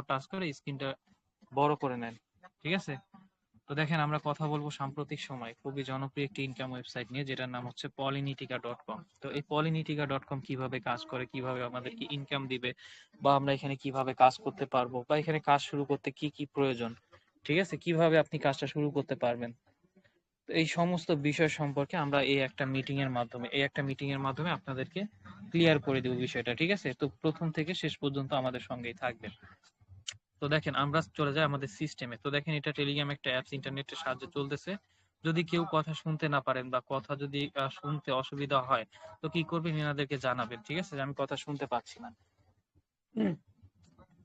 Touch করে স্ক্রিনটা বড় করে নেন, ঠিক আছে? তো দেখেন আমরা কথা বলবো সাম্প্রতিক সময় খুবই জনপ্রিয় একটি ইনকাম ওয়েবসাইট নিয়ে, যেটার নাম হচ্ছে পলিনিটিকা.কম। তো এই পলিনিটিকা.কম কিভাবে কাজ করে, কিভাবে আমাদেরকে ইনকাম দিবে, বা আমরা এখানে কিভাবে কাজ করতে পারবো, বা এখানে কাজ শুরু করতে কি কি প্রয়োজন, ঠিক আছে, কিভাবে আপনি কাজটা শুরু করতে পারবেন, তো এই সমস্ত বিষয় সম্পর্কে আমরা এই একটা মিটিং এর মাধ্যমে আপনাদেরকে ক্লিয়ার করে দেব বিষয়টা, ঠিক আছে? তো প্রথম থেকে শেষ পর্যন্ত আমাদের সঙ্গেই থাকবেন। তো দেখেন আমরা চলে যাই আমাদের সিস্টেমে। তো দেখেন এটা টেলিগ্রাম একটা অ্যাপস, ইন্টারনেটের সাহায্যে চলতেছে। যদি কেউ কথা শুনতে না পারেন বা কথা যদি শুনতে অসুবিধা হয়, তো কি করবেন, এনাদেরকে জানাবেন, ঠিক আছে, যে আমি কথা শুনতে পাচ্ছি না।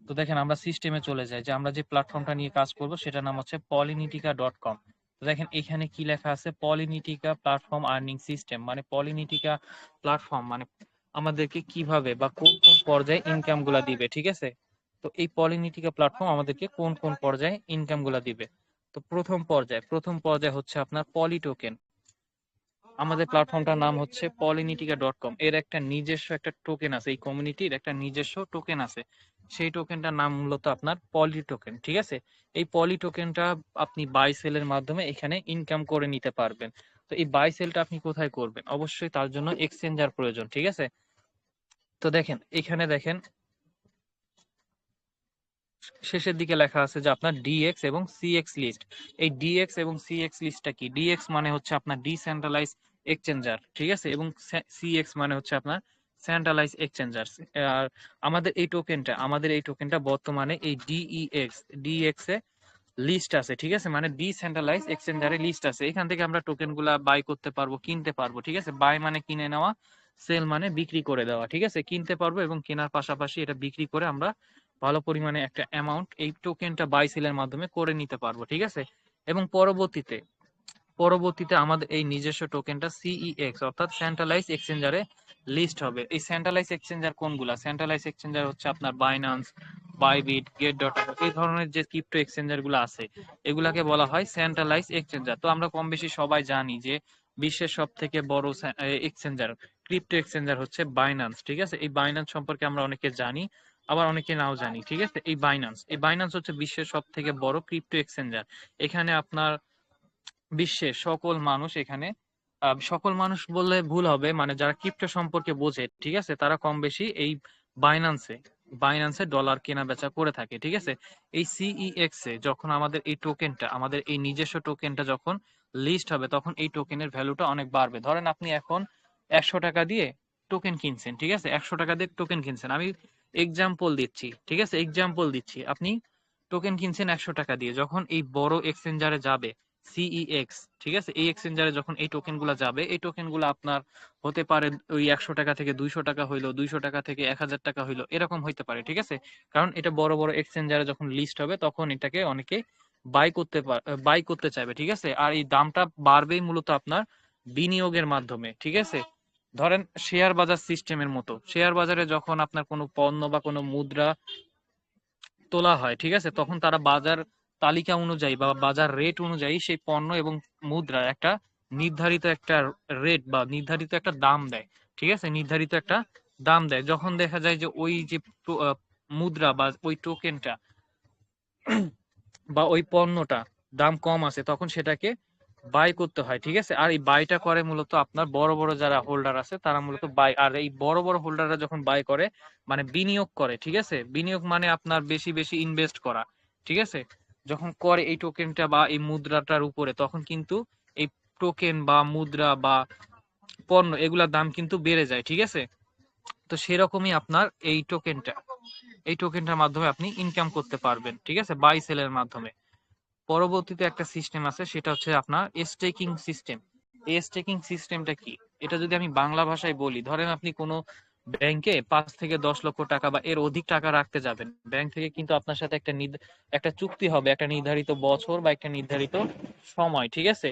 তো দেখেন আমরা সিস্টেমে চলে যাই, যে আমরা যে প্ল্যাটফর্মটা নিয়ে কাজ করব সেটার নাম হচ্ছে পলিনিটিকা.কম। তো দেখেন এখানে কি লেখা আছে, পলিনিটিকা প্ল্যাটফর্ম আর্নিং সিস্টেম, মানে পলিনিটিকা প্ল্যাটফর্ম মানে আমাদেরকে কিভাবে বা কোন কোন পর্যায়ে ইনকাম গুলা দিবে, ঠিক আছে? তো এই পলিনিটিকা প্ল্যাটফর্ম আমাদেরকে কোন কোন পর্যায়ে ইনকাম গুলা দিবে। তো প্রথম পর্যায়ে হচ্ছে আপনার পলি টোকেন। আমাদের প্ল্যাটফর্মটার নাম হচ্ছে পলিনিটিকা.কম। এর একটা নিজস্ব একটা টোকেন আছে, এই কমিউনিটির একটা নিজস্ব টোকেন আছে। সেই টোকেনটার নাম মূলত আপনার পলি টোকেন, ঠিক আছে? এই পলি টোকেনটা আপনি বাই সেলের মাধ্যমে এখানে ইনকাম করে নিতে পারবেন। তো এই বাই সেলটা আপনি কোথায় করবেন? অবশ্যই তার জন্য এক্সচেঞ্জার প্রয়োজন, ঠিক আছে? তো দেখেন এখানে দেখেন শেষের দিকে লেখা আছে যে আপনার ডিএক্স এবং সিএক্স লিস্ট। এই ডিএক্স এবং সিএক্স লিস্টটা কি? ডিএক্স মানে হচ্ছে আপনার ডিসেন্ট্রালাইজ এক্সচেঞ্জার, ঠিক আছে, এবং সিএক্স মানে হচ্ছে আপনার সেন্ট্রালাইজ এক্সচেঞ্জার। আর আমাদের এই টোকেনটা বর্তমানে এই ডিএক্স এ লিস্ট আছে, ঠিক আছে, মানে ডিসেন্ট্রালাইজ এক্সচেঞ্জারে লিস্ট আছে। এখান থেকে আমরা টোকেন গুলা বাই করতে পারবো, কিনতে পারবো, ঠিক আছে? বাই মানে কিনে নেওয়া, সেল মানে বিক্রি করে দেওয়া, ঠিক আছে? কিনতে পারবো এবং কেনার পাশাপাশি এটা বিক্রি করে আমরা ভালো পরিমাণে একটা অ্যামাউন্ট এই টোকেনটা বাই সেলের মাধ্যমে করে নিতে পারবো, ঠিক আছে? এবং পরবর্তীতে আমাদের এই নিজস্ব টোকেনটা সিইএক্স অর্থাৎ সেন্ট্রালাইজ এক্সচেঞ্জারে লিস্ট হবে। এই সেন্ট্রালাইজ এক্সচেঞ্জার কোনগুলা? সেন্ট্রালাইজ এক্সচেঞ্জার হচ্ছে আপনার বাইন্যান্স, বাইবিট, গেট.io, এই ধরনের যে ক্রিপ্টো এক্সচেঞ্জার গুলো আছে এগুলাকে বলা হয় সেন্ট্রালাইজ এক্সচেঞ্জার। তো আমরা কম বেশি সবাই জানি যে বিশ্বের সব থেকে বড় এক্সচেঞ্জার, ক্রিপ্টো এক্সচেঞ্জার হচ্ছে বাইন্যান্স, ঠিক আছে? এই বাইন্যান্স সম্পর্কে আমরা অনেকে জানি, আবার অনেকে নাও জানি, ঠিক আছে? এই বাইন্যান্স হচ্ছে বিশ্বের সব থেকে বড় ক্রিপ্টো এক্সচেঞ্জার। এখানে আপনার বিশ্বের সকল মানুষ এখানে, সকল মানুষ বললে ভুল হবে, মানে যারা ক্রিপ্টো সম্পর্কে বোঝে, ঠিক আছে, তারা কম বেশি এই বাইন্যান্সে বাইন্যান্সে ডলার কেনা বেচা করে থাকে, ঠিক আছে? এই সিইএক্স এ যখন আমাদের এই নিজস্ব টোকেনটা যখন লিস্ট হবে, তখন এই টোকেনের ভ্যালুটা অনেক বাড়বে। ধরেন আপনি এখন 100 টাকা দিয়ে টোকেন কিনছেন, ঠিক আছে, 100 টাকা দিয়ে টোকেন কিনছেন, আমি এক্সাম্পল দিচ্ছি, ঠিক আছে, এক্সাম্পল দিচ্ছি, আপনি টোকেন কিনছেন 100 টাকা দিয়ে, যখন এই বড় এক্সচেঞ্জারে যাবে সিইএক্স, ঠিক আছে, এই এক্সচেঞ্জারে যখন এই টোকেন গুলা যাবে, এই টোকেন গুলা আপনার হতে পারে ওই 100 টাকা থেকে 200 টাকা হইলো, 200 টাকা থেকে 1000 টাকা হইলো, এরকম হইতে পারে, ঠিক আছে? কারণ এটা বড় বড় এক্সচেঞ্জারে যখন লিস্ট হবে তখন এটাকে অনেকে বাই করতে চাইবে, ঠিক আছে? আর এই দামটা বাড়বেই মূলত আপনার বিনিয়োগের মাধ্যমে, ঠিক আছে? ধরেন শেয়ার বাজার সিস্টেমের মতো, শেয়ার বাজারে যখন আপনার কোনো পণ্য বা কোনো মুদ্রা তোলা হয়, ঠিক আছে, তখন তারা বাজার তালিকা অনুযায়ী বা বাজার রেট অনুযায়ী সেই পণ্য এবং মুদ্রার একটা নির্ধারিত একটা রেট বা নির্ধারিত একটা দাম দেয়, ঠিক আছে, নির্ধারিত একটা দাম দেয়। যখন দেখা যায় যে ওই যে মুদ্রা বা ওই টোকেনটা বা ওই পণ্যটা দাম কম আছে, তখন সেটাকে বাই করতে হয়, ঠিক আছে? আর এই বাইটা করে মূলত আপনার বড় বড় যারা হোল্ডার আছে তারা মূলত বাই, আর এই বড় বড় হোল্ডাররা যখন বাই করে মানে বিনিয়োগ করে, ঠিক আছে? বিনিয়োগ মানে আপনার বেশি বেশি ইনভেস্ট করা, ঠিক আছে? যখন করে এই টোকেনটা বা এই মুদ্রাটার উপরে, তখন কিন্তু এই টোকেন বা মুদ্রা বা পণ্য এগুলার দাম কিন্তু বেড়ে যায়, ঠিক আছে? তো সেরকমই আপনার এই টোকেনটার মাধ্যমে আপনি ইনকাম করতে পারবেন, ঠিক আছে, বাই সেলের মাধ্যমে। পরবর্তীতে একটা সিস্টেম আছে, সেটা হচ্ছে আপনার স্টেকিং সিস্টেম। এই স্টেকিং সিস্টেমটা কি? এটা যদি আমি বাংলা ভাষায় বলি, ধরেন আপনি কোনো ব্যাংকে 5 থেকে 10 লক্ষ টাকা বা এর অধিক টাকা রাখতে যাবেন, ব্যাংক থেকে কিন্তু আপনার সাথে একটা চুক্তি হবে, একটা নির্ধারিত বছর বা একটা নির্ধারিত সময়, ঠিক আছে?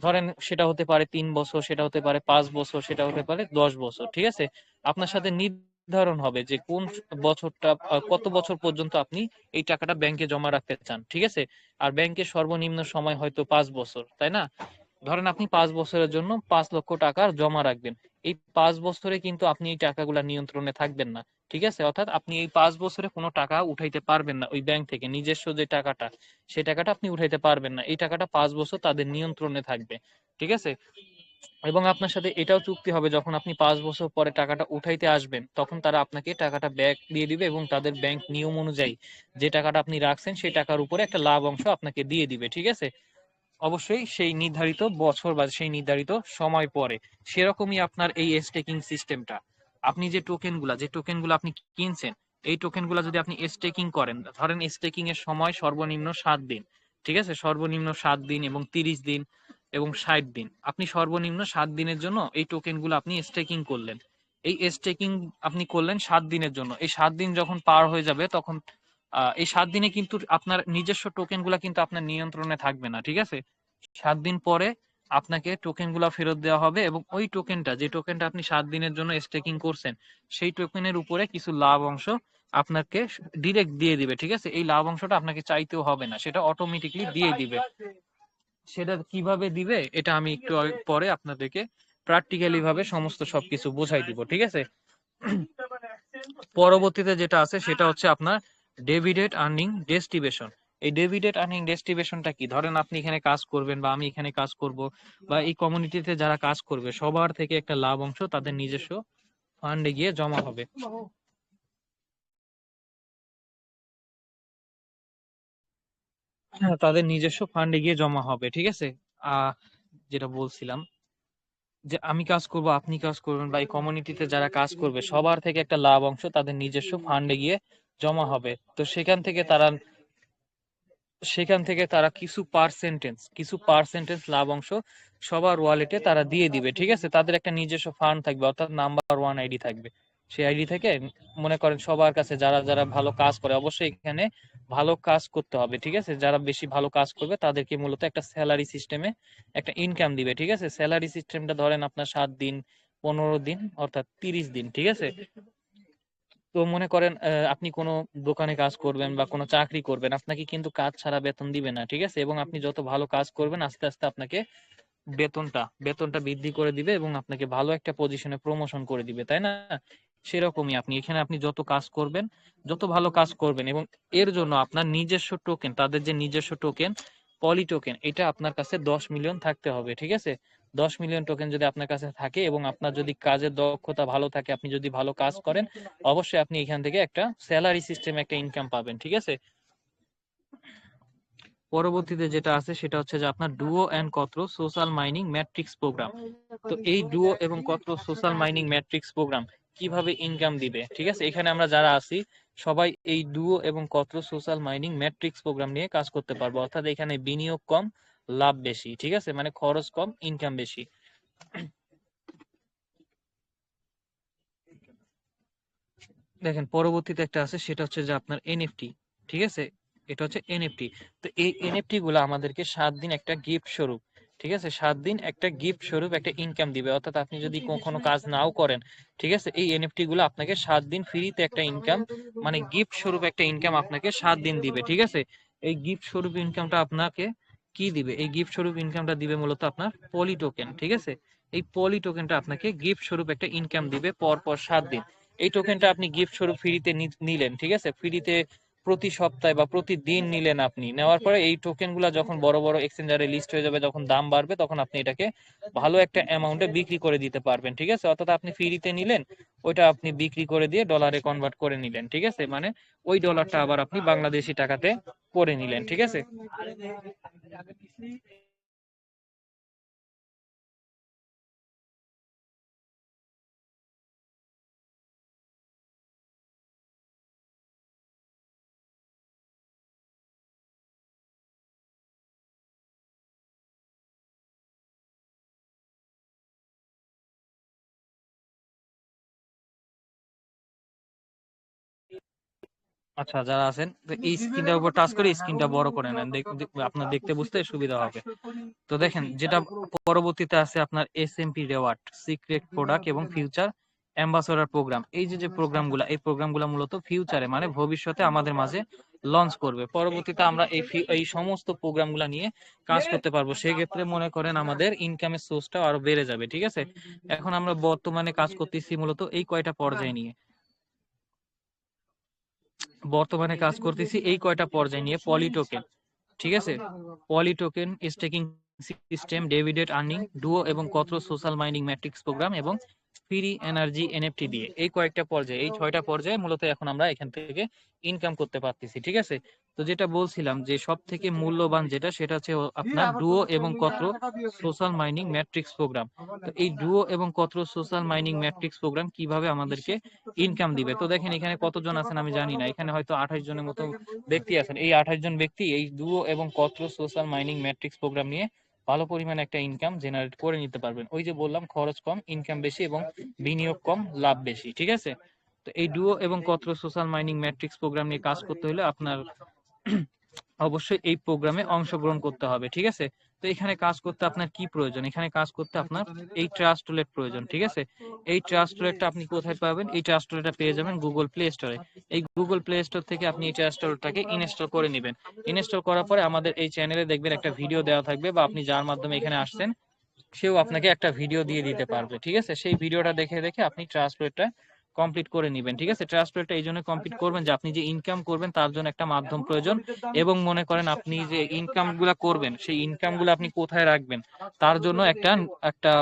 ধরেন সেটা হতে পারে 3 বছর, সেটা হতে পারে 5 বছর, সেটা হতে পারে 10 বছর, ঠিক আছে? আপনার সাথে নির্ধারণ হবে যে কোন বছরটা, কত বছর পর্যন্ত আপনি এই টাকাটা ব্যাংকে জমা রাখতে চান, ঠিক আছে? আর ব্যাংকের সর্বনিম্ন সময় হয়তো 5 বছর, তাই না? ধরেন আপনি 5 বছরের জন্য 5 লক্ষ টাকা জমা রাখবেন। এই 5 বছরে কিন্তু আপনি এই টাকাগুলা নিয়ন্ত্রণে থাকবেন না, ঠিক আছে, অর্থাৎ আপনি এই 5 বছরে কোনো টাকা উঠাইতে পারবেন না ওই ব্যাংক থেকে, নিজস্ব যে টাকাটা সেই টাকাটা আপনি উঠাইতে পারবেন না, এই টাকাটা 5 বছর তাদের নিয়ন্ত্রণে থাকবে। ঠিক আছে, এবং আপনার সাথে এটাও চুক্তি হবে যখন আপনি 5 বছর পরে টাকাটা উঠাইতে আসবেন তখন তারা আপনাকে টাকাটা ব্যাক দিয়ে দিবে এবং তাদের ব্যাংক নিয়ম অনুযায়ী যে টাকাটা আপনি রাখছেন সেই টাকার উপরে একটা লাভ অংশ আপনাকে দিয়ে দিবে। ঠিক আছে, অবশ্যই সেই নির্ধারিত বছর বা সেই নির্ধারিত সময় পরে। সেরকমই আপনার এই স্টেকিং সিস্টেমটা, আপনি যে টোকেনগুলো আপনি কিনছেন, এই টোকেনগুলো যদি আপনি স্টেকিং করেন, ধরেন স্টেকিং এর সময় সর্বনিম্ন 7 দিন। ঠিক আছে, সর্বনিম্ন 7 দিন এবং 30 দিন এবং 60 দিন। আপনি সর্বনিম্ন 7 দিনের জন্য এই টোকেনগুলো আপনি স্টেকিং করলেন। এই স্টেকিং আপনি করলেন 7 দিনের জন্য। এই 7 দিন যখন পার হয়ে যাবে তখন এই 7 দিনে কিন্তু আপনার নিজস্ব টোকেন গুলা কিন্তু আপনার নিয়ন্ত্রণে থাকবে না। ঠিক আছে, 7 দিন পরে আপনাকে টোকেন গুলা ফেরত দেওয়া হবে এবং ওই টোকেনটা, যে টোকেনটা আপনি 7 দিনের জন্য স্টেকিং করছেন, সেই টোকেনের উপরে কিছু লাভ অংশ আপনাকে ডিরেক্ট দিয়ে দিবে। ঠিক আছে, এই লাভ অংশটা আপনাকে চাইতেও হবে না, সেটা অটোমেটিকলি দিয়ে দিবে। সেটা কিভাবে দিবে এটা আমি একটু পরে আপনাদেরকে প্র্যাকটিক্যালি ভাবে সমস্ত সবকিছু বোঝাই দিব। ঠিক আছে, পরবর্তীতে যেটা আছে সেটা হচ্ছে আপনার ডেভিডেড আর্নিং ডেস্টিনেশন। এই ডেভিডেড আর্নিং ডেস্টিনেশনটা কি? ধরেন আপনি এখানে কাজ করবেন বা আমি এখানে কাজ করব বা এই কমিউনিটিতে যারা কাজ করবে সবার থেকে একটা লাভ অংশ তাদের নিজস্ব ফান্ডে গিয়ে জমা হবে। হ্যাঁ, তাদের নিজস্ব ফান্ডে গিয়ে জমা হবে। ঠিক আছে, আহ যেটা বলছিলাম যে আমি কাজ করব, আপনি কাজ করবেন বা এই কমিউনিটিতে যারা কাজ করবে সবার থেকে একটা লাভ অংশ তাদের নিজস্ব ফান্ডে গিয়ে জমা হবে। তো সেখান থেকে তারা কিছু পার্সেন্টেজ লাভ অংশ সবার ওয়ালেটে তারা দিয়ে দিবে। ঠিক আছে, তাদের একটা নিজস্ব ফান্ড থাকবে, অর্থাৎ নাম্বার ওয়ান আইডি থাকবে। সেই আইডি থেকে মনে করেন সবার কাছে যারা যারা ভালো কাজ করে, অবশ্যই এখানে ভালো কাজ করতে হবে। ঠিক আছে, যারা বেশি ভালো কাজ করবে তাদেরকে মূলত একটা স্যালারি সিস্টেমে একটা ইনকাম দিবে। ঠিক আছে, স্যালারি সিস্টেমটা ধরেন আপনার 7 দিন, 15 দিন, অর্থাৎ 30 দিন। ঠিক আছে, তো মনে করেন আপনি কোনো দোকানে কাজ করবেন বা কোনো চাকরি করবেন, আপনাকে কিন্তু কাজ ছাড়া বেতন দিবে না। ঠিক আছে, এবং আপনি যত ভালো কাজ করবেন আস্তে আস্তে আপনাকে বেতনটা বৃদ্ধি করে দিবে এবং আপনাকে ভালো একটা পজিশনে প্রমোশন করে দিবে, তাই না? সেরকমই আপনি যত কাজ করবেন, যত ভালো কাজ করবেন এবং এর জন্য আপনার নিজস্ব টোকেন, তাদের যে নিজস্ব টোকেন পলি টোকেন, এটা আপনার কাছে 10 মিলিয়ন থাকতে হবে। ঠিক আছে, 10 মিলিয়ন টোকেন যদি আপনার কাছে থাকে এবং আপনার যদি কাজের দক্ষতা ভালো থাকে, আপনি যদি ভালো কাজ করেন, অবশ্যই আপনি এখান থেকে একটা স্যালারি সিস্টেমে একটা ইনকাম পাবেন। ঠিক আছে, পরবর্তীতে যেটা আছে সেটা হচ্ছে যে আপনার ডুও অ্যান্ড কত্র সোশ্যাল মাইনিং ম্যাট্রিক্স প্রোগ্রাম। তো এই ডুও এবং কত্র সোশ্যাল মাইনিং ম্যাট্রিক্স প্রোগ্রাম কিভাবে ইনকাম দিবে? ঠিক আছে, এখানে আমরা যারা আছি সবাই এই ডুও এবং কত্র সোশ্যাল মাইনিং ম্যাট্রিক্স প্রোগ্রাম নিয়ে কাজ করতে পারবো, অর্থাৎ এখানে বিনিয়োগ কম, লাভ বেশি। ঠিক আছে, মানে খরচ কম, ইনকাম বেশি। দেখেন পরবর্তীতে একটা আছে সেটা হচ্ছে যে আপনার এনএফটি। ঠিক আছে, এটা হচ্ছে এনএফটি। তো এই এনএফটি গুলো আমাদেরকে 7 দিন একটা গিফট স্বরূপ, ঠিক আছে, 7 দিন একটা গিফট স্বরূপ একটা ইনকাম দিবে। অর্থাৎ আপনি যদি কখনো কাজ নাও করেন, ঠিক আছে, এই এনএফটি গুলো আপনাকে 7 দিন ফ্রিতে একটা ইনকাম, মানে গিফট স্বরূপ একটা ইনকাম আপনাকে 7 দিন দিবে। ঠিক আছে, এই গিফট স্বরূপ ইনকামটা আপনাকে কি দিবে? এই গিফট স্বরূপ ইনকামটা দিবে মূলত আপনার পলি টোকেন। ঠিক আছে, এই পলি টোকেনটা আপনাকে গিফট স্বরূপ একটা ইনকাম দিবে পর পর 7 দিন। এই টোকেনটা আপনি গিফট স্বরূপ ফ্রিতে নিলেন। ঠিক আছে, ফ্রিতে প্রতি সপ্তাহে বা প্রতিদিন নিলেন। আপনি নেওয়ার পরে এই টোকেন গুলা যখন বড় বড় এক্সচেঞ্জারে লিস্ট হয়ে যাবে, যখন দাম বাড়বে, তখন আপনি এটাকে ভালো একটা অ্যামাউন্টে বিক্রি করে দিতে পারবেন। ঠিক আছে, অর্থাৎ আপনি ফ্রিতে নিলেন, ওইটা আপনি বিক্রি করে দিয়ে ডলারে কনভার্ট করে নিলেন। ঠিক আছে, মানে ওই ডলারটা আবার আপনি বাংলাদেশি টাকাতে করে নিলেন। ঠিক আছে, আচ্ছা যারা আছেন তো এই স্ক্রিনটার উপর টাচ করে স্ক্রিনটা বড় করে নেন, আপনার দেখতে বুঝতে সুবিধা হবে। তো দেখেন যেটা পরবর্তীতে আছে আপনার এসএমপি রেওয়ার্ড, সিক্রেট প্রোডাক্ট এবং ফিউচার অ্যাম্বাসেডর প্রোগ্রাম। এই যে প্রোগ্রামগুলো, এই প্রোগ্রামগুলো মূলত ফিউচারে মানে ভবিষ্যতে আমাদের মাঝে লঞ্চ করবে। পরবর্তীতে আমরা এই সমস্ত প্রোগ্রামগুলো নিয়ে কাজ করতে পারবো। সেক্ষেত্রে মনে করেন আমাদের ইনকামের সোর্সটা আরো বেড়ে যাবে। ঠিক আছে, এখন আমরা বর্তমানে কাজ করতেছি মূলত এই কয়টা পর্যায়ে নিয়ে। বর্তমানে কাজ করতেছি এই কয়টা পর্যায় নিয়ে। পলি টোকেন, ঠিক আছে, পলি টোকেন, স্টেকিং সিস্টেম, ডেভিডেড আর্নিং, ডুও এবং কত্র সোশ্যাল মাইনিং ম্যাট্রিক্স প্রোগ্রাম এবং ফ্রি এনার্জি এনএফটি দিয়ে এই কয়েকটা পর্যায়ে, এই 6টা পর্যায়ে মূলত এখন আমরা এখান থেকে ইনকাম করতে পারতেছি, ঠিক আছে। তো যেটা বলছিলাম যে সব থেকে মূল্যবান যেটা, সেটা হচ্ছে আপনার ডুও এবং কত্র সোশ্যাল মাইনিং ম্যাট্রিক্স প্রোগ্রাম। তো এই ডুও এবং কত্র সোশ্যাল মাইনিং ম্যাট্রিক্স প্রোগ্রাম কিভাবে আমাদেরকে ইনকাম দিবে, তো দেখেন এখানে কতজন আছেন আমি জানি না, এখানে হয়তো 28 জনের মতো ব্যক্তি আছেন। এই 28 জন ব্যক্তি এই ডুও এবং কত্র সোশ্যাল মাইনিং ম্যাট্রিক্স প্রোগ্রাম নিয়ে ভালো পরিমাণে একটা ইনকাম জেনারেট করে নিতে পারবেন। ওই যে বললাম, খরচ কম, ইনকাম বেশি এবং বিনিয়োগ কম, লাভ বেশি, ঠিক আছে। তো এই ডুও এবং কত্র সোশ্যাল মাইনিং ম্যাট্রিক্স প্রোগ্রাম নিয়ে কাজ করতে হলে আপনার অবশ্যই এই প্রোগ্রামে অংশগ্রহণ করতে হবে, ঠিক আছে। তো এখানে কাজ করতে আপনার কি প্রয়োজন, এখানে কাজ করতে আপনার এই ট্রাস্ট ওয়ালেট প্রয়োজন, ঠিক আছে। এই ট্রাস্ট ওয়ালেটটা আপনি কোথায় পাবেন, এই ট্রাস্ট ওয়ালেটটা পেয়ে যাবেন গুগল প্লে স্টোরে। এই গুগল প্লে স্টোর থেকে আপনি এই ট্রাস্ট ওয়ালেটটাকে ইনস্টল করে নেবেন। ইনস্টল করার পরে আমাদের এই চ্যানেলে দেখবেন একটা ভিডিও দেওয়া থাকবে, বা আপনি যার মাধ্যমে এখানে আসছেন সেও আপনাকে একটা ভিডিও দিয়ে দিতে পারবে, ঠিক আছে। সেই ভিডিওটা দেখে দেখে আপনি ট্রাস্ট ওয়ালেটটা কমপ্লিট করে নেবেন, ঠিক আছে। ট্রাস্ট ওয়ালেটটা এই জন্য কমপ্লিট করবেন যে আপনি যে ইনকাম করবেন তার জন্য একটা মাধ্যম প্রয়োজন, এবং মনে করেন আপনি যে ইনকাম গুলা করবেন সেই ইনকাম গুলো আপনি কোথায় রাখবেন তার জন্য একটা একটা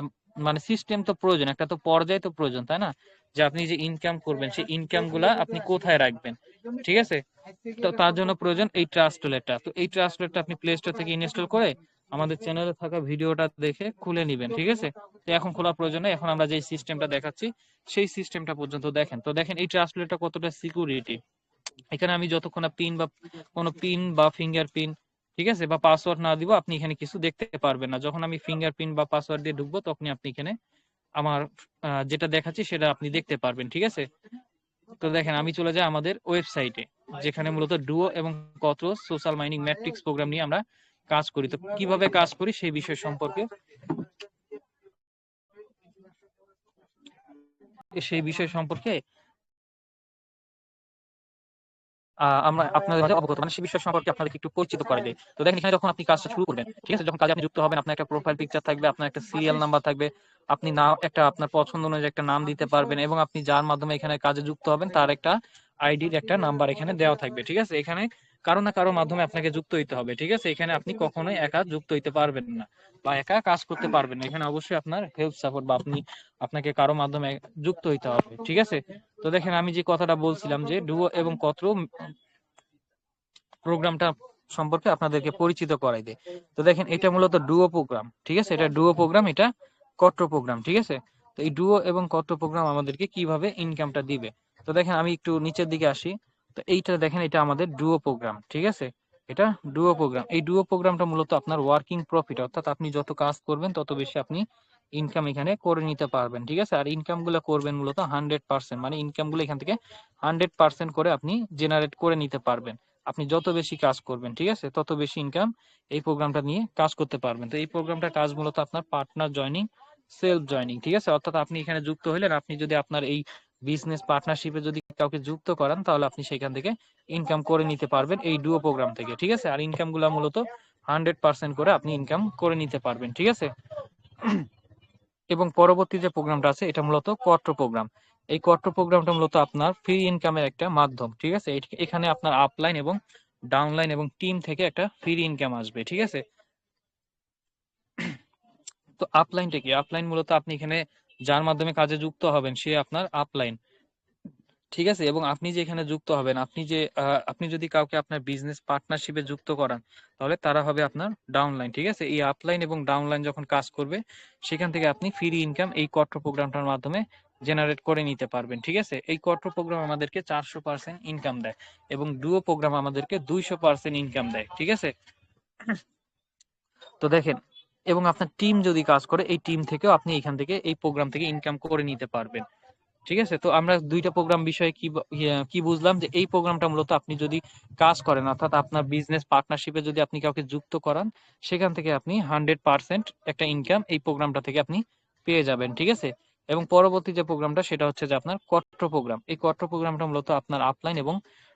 মানে সিস্টেম তো প্রয়োজন, একটা তো পর্যায় তো প্রয়োজন, তাই না? যে আপনি যে ইনকাম করবেন সেই ইনকাম গুলা আপনি কোথায় রাখবেন, ঠিক আছে। তো তার জন্য প্রয়োজন এই ট্রাস্ট ওয়ালেটটা। তো এই ট্রাস্ট ওয়ালেটটা আপনি প্লে স্টোর থেকে ইনস্টল করে আমাদের চ্যানেলে থাকা ভিডিওটা দেখে খুলে নেবেন, ঠিক আছে। তো এখন খোলা প্রয়োজন নেই, এখন আমরা যে সিস্টেমটা দেখাচ্ছি সেই সিস্টেমটা পর্যন্ত দেখেন। তো দেখেন এই ট্রাস্ট ওয়ালেটটা কতটা সিকিউরিটি। এখানে আমি যতক্ষণ না পিন বা কোনো পিন বা ফিঙ্গার পিন, ঠিক আছে, বা পাসওয়ার্ড না দিব, আপনি এখানে কিছু দেখতে পারবেন না। যখন আমি ফিঙ্গার পিন বা পাসওয়ার্ড দিয়ে ঢুকবো তখনই আপনি এখানে আমার যেটা দেখাচ্ছি সেটা আপনি দেখতে পারবেন, ঠিক আছে। তো দেখেন আমি চলে যাই আমাদের ওয়েবসাইটে, যেখানে মূলত ডুও এবং কত্র সোশ্যাল মাইনিং ম্যাট্রিক্স প্রোগ্রাম নিয়ে আমরা কাজ করি। তো কিভাবে কাজ করি সেই বিষয় সম্পর্কে আমরা আপনাদের মাঝে অবগত, মানে সেই বিষয় সম্পর্কে আপনাদেরকে একটু পরিচিত করে দেই। তো দেখেন এখানে যখন আপনি কাজটা শুরু করবেন, ঠিক আছে, যখন কাজে আপনি যুক্ত হবেন, আপনার একটা প্রোফাইল পিকচার থাকবে, আপনার একটা সিরিয়াল নাম্বার থাকবে, আপনি নাম একটা আপনার পছন্দ অনুযায়ী একটা নাম দিতে পারবেন, এবং আপনি যার মাধ্যমে এখানে কাজে যুক্ত হবেন তার একটা আইডির একটা নাম্বার এখানে দেওয়া থাকবে, ঠিক আছে। এখানে কারো না কারো মাধ্যমে আপনাকে যুক্ত হইতে হবে, ঠিক আছে। এখানে আপনি কখনোই একা যুক্ত হইতে পারবেন না বা একা কাজ করতে পারবেন না। এখানে অবশ্যই আপনার হেল্প সাপোর্ট বা আপনাকে কারো মাধ্যমে যুক্ত হইতে হবে, ঠিক আছে। তো দেখেন আমি যে কথাটা বলছিলাম যে ডুও এবং কত্র প্রোগ্রামটা সম্পর্কে আপনাদেরকে পরিচিত করাই দেয়। তো দেখেন এটা মূলত ডুও প্রোগ্রাম, ঠিক আছে, এটা ডুও প্রোগ্রাম, এটা কট্র প্রোগ্রাম, ঠিক আছে। তো এই ডুও এবং কট্র প্রোগ্রাম আমাদেরকে কিভাবে ইনকামটা দিবে, তো দেখেন আমি একটু নিচের দিকে আসি। তো এইটা দেখেন, এটা আমাদের ডুও প্রোগ্রাম, ঠিক আছে। এটা ডুও প্রোগ্রাম। এই ডুও প্রোগ্রামটা মূলত আপনার ওয়ার্কিং প্রফিট, অর্থাৎ আপনি যত কাজ করবেন তত বেশি আপনি ইনকাম এখানে করে নিতে পারবেন, ঠিক আছে। আর ইনকাম গুলো করবেন মূলত 100%, মানে ইনকাম গুলো এখান থেকে 100% করে আপনি জেনারেট করে নিতে পারবেন। আপনি যত বেশি কাজ করবেন, ঠিক আছে, তত বেশি ইনকাম এই প্রোগ্রামটা নিয়ে কাজ করতে পারবেন। তো এই প্রোগ্রামটা কাজ মূলত আপনার পার্টনার জয়নিং, সেলফ জয়নিং, ঠিক আছে। অর্থাৎ আপনি এখানে যুক্ত হইলেন, আপনি যদি আপনার এই বিজনেস পার্টনারশিপে যদি কাউকে যুক্ত করান তাহলে আপনি সেখান থেকে ইনকাম করে নিতে পারবেন এই ডুও প্রোগ্রাম থেকে, ঠিক আছে। আর ইনকাম গুলা মূলত 100% করে আপনি ইনকাম করে নিতে পারবেন, ঠিক আছে। এবং পরবর্তী যে প্রোগ্রামটা আছে এটা মূলত কোয়াট্রো প্রোগ্রাম। এই কোয়াট্রো প্রোগ্রামটা মূলত আপনার ফ্রি ইনকামের একটা মাধ্যম, ঠিক আছে। এখানে আপনার আপলাইন এবং ডাউনলাইন এবং টিম থেকে একটা ফ্রি ইনকাম আসবে, ঠিক আছে। তো আপলাইনটা কি? আপলাইন মূলত আপনি এখানে যার মাধ্যমে কাজে যুক্ত হবেন সে আপনার আপলাইন, ঠিক আছে। এবং আপনি যে এখানে যুক্ত হবেন, আপনি যদি কাউকে আপনার বিজনেস পার্টনারশিপে যুক্ত করান তাহলে তারা হবে আপনার ডাউনলাইন, ঠিক আছে। এই আপলাইন এবং ডাউনলাইন যখন কাজ করবে সেখান থেকে আপনি ফ্রি ইনকাম এই কোয়াট্রো প্রোগ্রামটার মাধ্যমে জেনারেট করে নিতে পারবেন, ঠিক আছে। এই কোয়াট্রো প্রোগ্রাম আমাদেরকে 400% ইনকাম দেয় এবং ডুও প্রোগ্রাম আমাদেরকে 200% ইনকাম দেয়, ঠিক আছে। তো দেখেন, এবং আপনার টিম যদি কাজ করে এই টিম থেকেও আপনি এখান থেকে এই প্রোগ্রাম থেকে ইনকাম করে নিতে পারবেন, ঠিক আছে। তো আমরা দুইটা প্রোগ্রাম বিষয়ে কি বুঝলাম, যে এই প্রোগ্রামটা মূলত আপনি যদি কাজ করেন, অর্থাৎ আপনার বিজনেস পার্টনারশিপে যদি আপনি কাউকে যুক্ত করান সেখান থেকে আপনি 100% একটা ইনকাম এই প্রোগ্রামটা থেকে আপনি পেয়ে যাবেন, ঠিক আছে। এবং পরবর্তী যে প্রোগ্রামটা সেটা হচ্ছে যে আপনার কোয়াট্রো প্রোগ্রাম। এই কোয়াট্রো প্রোগ্রামটা মূলত আপনার আপলাইন এবং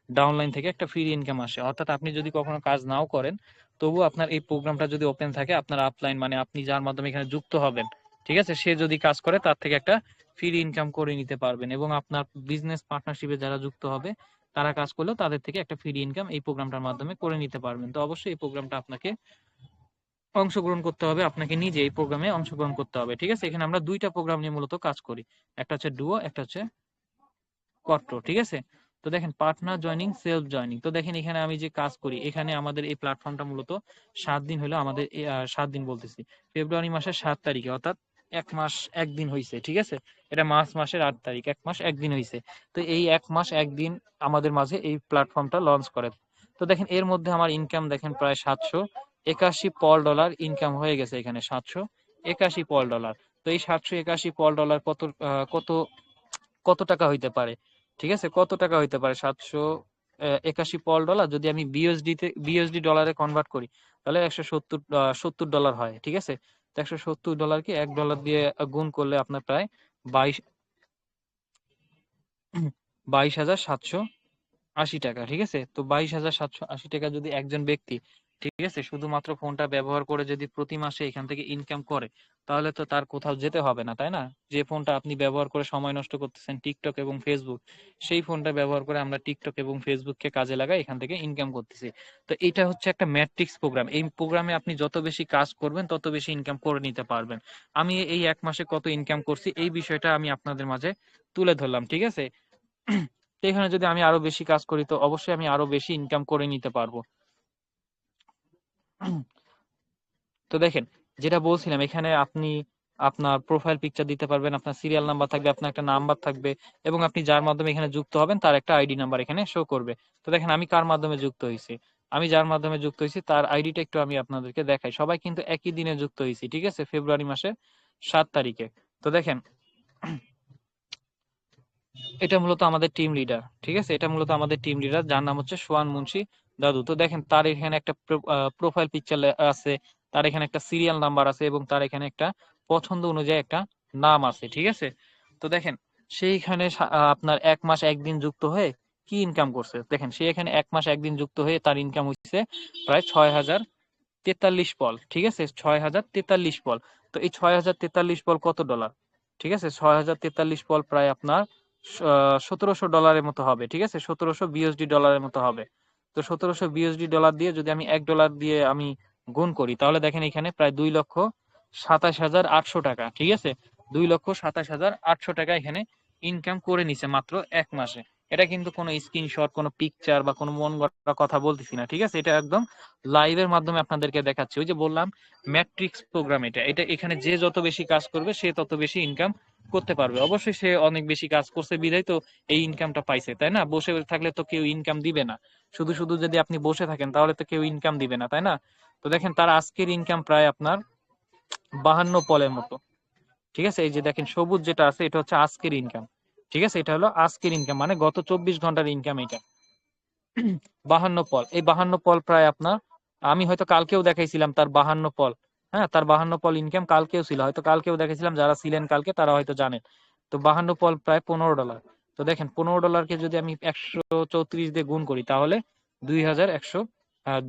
ডাউনলাইন থেকে একটা ফ্রি ইনকাম আসে, অর্থাৎ আপনি যদি কখনো কাজ নাও করেন তবু আপনার এই প্রোগ্রামটা যদি ওপেন থাকে, আপনার আপলাইন মানে আপনি যার মাধ্যমে এখানে যুক্ত হবেন, ঠিক আছে, সে যদি কাজ করে তার থেকে একটা ফ্রি ইনকাম করে নিতে পারবেন। এবং আপনার বিজনেস পার্টনারশিপে যারা যুক্ত হবে তারা কাজ করলেও তাদের থেকে একটা ফ্রি ইনকাম এই প্রোগ্রামটার মাধ্যমে করে নিতে পারবেন। তো অবশ্যই এই প্রোগ্রামটা আপনাকে অংশগ্রহণ করতে হবে, আপনাকে নিজে এই প্রোগ্রামে অংশগ্রহণ করতে হবে। ঠিক আছে, এখানে আমরা দুইটা প্রোগ্রাম নিয়ে মূলত কাজ করি, একটা হচ্ছে ডুও, একটা হচ্ছে কট্র। ঠিক আছে, তো দেখেন পার্টনার জয়নিং, সেলফ জয়নিং। তো দেখেন এখানে আমি যে কাজ করি, এখানে আমাদের এই প্ল্যাটফর্মটা মূলত 7 দিন হলো আমাদের 7 দিন বলতেছি, ফেব্রুয়ারি মাসের 7 তারিখে, অর্থাৎ 1 মাস 1 দিন হয়েছে। ঠিক আছে, এটা মার্চ মাসের 8 তারিখ, 1 মাস 1 দিন হয়েছে। তো এই 1 মাস 1 দিন আমাদের মাঝে এই প্ল্যাটফর্মটা লঞ্চ করে। তো দেখেন এর মধ্যে আমার ইনকাম দেখেন প্রায় $781 ইনকাম হয়ে গেছে এখানে, $781। তো এই $781 কত কত কত টাকা হইতে পারে? ঠিক আছে, কত টাকা হইতে পারে $781 যদি আমি বিএসডি ডলারে কনভার্ট করি, তাহলে 170 $70 হয়। ঠিক আছে, তো $170 $1 দিয়ে গুণ করলে আপনার প্রায় 22,780 টাকা। ঠিক আছে, তো 22,780 টাকা যদি একজন ব্যক্তি, ঠিক আছে, শুধুমাত্র ফোনটা ব্যবহার করে যদি প্রতি মাসে এখান থেকে ইনকাম করে, তাহলে তো তার কোথাও যেতে হবে না, তাই না? যে ফোনটা আপনি ব্যবহার করে সময় নষ্ট করতেছেন টিকটক এবং ফেসবুক, সেই ফোনটা ব্যবহার করে আমরা টিকটক এবং ফেসবুককে কাজে লাগাই এখান থেকে ইনকাম করতেছি। তো এটা হচ্ছে একটা ম্যাট্রিক্স প্রোগ্রাম। এই প্রোগ্রামে আপনি যত বেশি কাজ করবেন তত বেশি ইনকাম করে নিতে পারবেন। আমি এই 1 মাসে কত ইনকাম করছি এই বিষয়টা আমি আপনাদের মাঝে তুলে ধরলাম। ঠিক আছে, তো এখানে যদি আমি আরো বেশি কাজ করি তো অবশ্যই আমি আরো বেশি ইনকাম করে নিতে পারবো। তো দেখেন যেটা বলছিলাম, এখানে আপনি আপনার প্রোফাইল পিকচার দিতে পারবেন, আপনার সিরিয়াল নাম্বার থাকবে, আপনার একটা নাম্বার থাকবে, এবং আপনি যার মাধ্যমে এখানে যুক্ত হবেন তার একটা আইডি নাম্বার এখানে শো করবে। তো দেখেন আমি কার মাধ্যমে যুক্ত হয়েছি, আমি যার মাধ্যমে যুক্ত হয়েছি তার আইডিটা একটু আমি আপনাদেরকে দেখাই। সবাই কিন্তু একই দিনে যুক্ত হয়েছি, ঠিক আছে, ফেব্রুয়ারি মাসের 7 তারিখে। তো দেখেন এটা মূলত আমাদের টিম লিডার। ঠিক আছে, এটা মূলত আমাদের টিম লিডার, যার নাম হচ্ছে সোয়ান মুন্সি দাদু। তো দেখেন তার এখানে একটা প্রোফাইল পিকচার আছে, তার এখানে একটা সিরিয়াল নাম্বার আছে, এবং তার এখানে একটা পছন্দ অনুযায়ী একটা নাম আছে। ঠিক আছে, তো দেখেন সেইখানে আপনার 1 মাস 1 দিন যুক্ত হয়ে কি ইনকাম করছে, দেখেন সে এখানে 1 মাস 1 দিন যুক্ত হয়ে তার ইনকাম হচ্ছে প্রায় 6,043 পল। ঠিক আছে, 6,043 পল। তো এই 6,043 পল কত ডলার? ঠিক আছে, 6,043 পল প্রায় আপনার $1,700 মতো হবে। ঠিক আছে, 1,700 বিএসডি ডলারের মতো হবে। তো 1,700 বিএসডি ডলার দিয়ে যদি আমি $1 দিয়ে আমি গুণ করি, তাহলে দেখেন এখানে প্রায় 2,27,800 টাকা। ঠিক আছে, 2,27,800 টাকা এখানে ইনকাম করে নিছে মাত্র 1 মাসে। এটা কিন্তু কোনো স্ক্রিনশট, কোনো পিকচার বা কোনো মন গড়া কথা বলতেছি না। ঠিক আছে, এটা একদম লাইভের মাধ্যমে আপনাদেরকে দেখাচ্ছি। ওই যে বললাম ম্যাট্রিক্স প্রোগ্রাম, এটা এটা এখানে যে যত বেশি কাজ করবে সে তত বেশি ইনকাম করতে পারবে। অবশ্যই সে অনেক বেশি কাজ করছে বিধায় তো এই ইনকামটা পাইছে, তাই না? বসে থাকলে তো কেউ ইনকাম দিবে না। শুধু শুধু যদি আপনি বসে থাকেন তাহলে তো কেউ ইনকাম দিবে না, তাই না? তো দেখেন তার আজকের ইনকাম প্রায় আপনার 52 পলের মতো। ঠিক আছে, এই যে দেখেন সবুজ যেটা আছে এটা হচ্ছে আজকের ইনকাম। ঠিক আছে, এটা হলো আজকের ইনকাম, মানে গত 24 ঘন্টার ইনকাম এটা। 52 পল, এই 52 পল প্রায় আপনার, আমি হয়তো কালকেও দেখাইছিলাম তার 52 পল। হ্যাঁ, তার 52 পল ইনকাম কালকেও ছিল, হয়তো কালকেও দেখাইছিলাম, যারা ছিলেন কালকে তারা হয়তো জানেন। তো 52 পল প্রায় $15। তো দেখেন $15কে যদি আমি 134 দিয়ে গুণ করি, তাহলে 2,100